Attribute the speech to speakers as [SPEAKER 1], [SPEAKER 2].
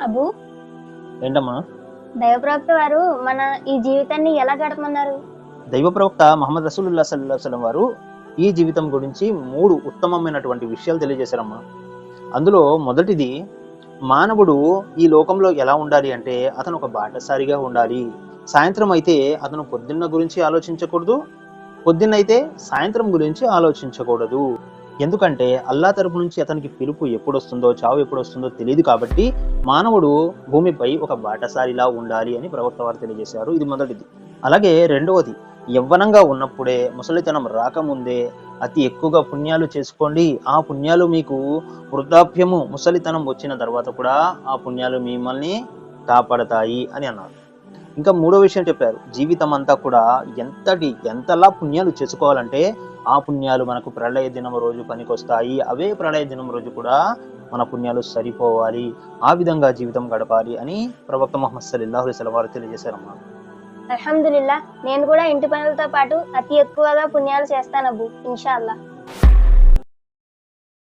[SPEAKER 1] Abu,
[SPEAKER 2] ఏంటమ్మా?
[SPEAKER 1] దైవప్రవక్త వారు మన ఈ జీవితాన్ని ఎలా గడపమన్నారు?
[SPEAKER 2] దైవ ప్రవక్త మహమ్మద్ రసూలుల్లాహ్ సల్లల్లాహు అలైహి వసల్లం వారు ఈ జీవితం గురించి 3 ఉత్తమమైనటువంటి విషయాలు తెలియజేశారమ్మా. అందులో మొదటిది, మానవుడు ఈ లోకంలో ఎలా ఉండాలి అంటే అతను ఒక బాటసారిగా ఉండాలి. సాయంత్రం అయితే అతను పొద్దున్న గురించి ఆలోచించకూడదు, పొద్దున్నైతే సాయంత్రం గురించి ఆలోచించకూడదు. ఎందుకంటే అల్లా తరపు నుంచి అతనికి పిలుపు ఎప్పుడొస్తుందో, చావు ఎప్పుడొస్తుందో తెలియదు కాబట్టి మానవుడు భూమిపై ఒక బాటసారిలా ఉండాలి అని ప్రవక్త వారు తెలియజేశారు. ఇది మొదటిది. అలాగే రెండవది, యవ్వనంగా ఉన్నప్పుడే, ముసలితనం రాకముందే అతి ఎక్కువగా పుణ్యాలు చేసుకోండి. ఆ పుణ్యాలు మీకు వృద్ధాప్యము, ముసలితనం వచ్చిన తర్వాత కూడా ఆ పుణ్యాలు మిమ్మల్ని కాపాడతాయి అని అన్నారు. ఇంకా మూడో విషయం చెప్పారు, జీవితం అంతా కూడా ఎంతలా పుణ్యాలు చేసుకోవాలంటే ఆ పుణ్యాలు మనకు ప్రళయ దినం రోజు పనికొస్తాయి. అవే ప్రళయ దినం రోజు కూడా మన పుణ్యాలు సరిపోవాలి. ఆ విధంగా జీవితం గడపాలి అని ప్రవక్త ముహమ్మద్ సల్లల్లాహు అలైహి వసల్లం వారు తెలియజేశారమ్మా.
[SPEAKER 1] అల్హమ్దులిల్లా, నేను కూడా ఇంటి పనులతో పాటు అతి ఎక్కువగా పుణ్యాలు చేస్తాను అబ్బు, ఇన్షా అల్లా.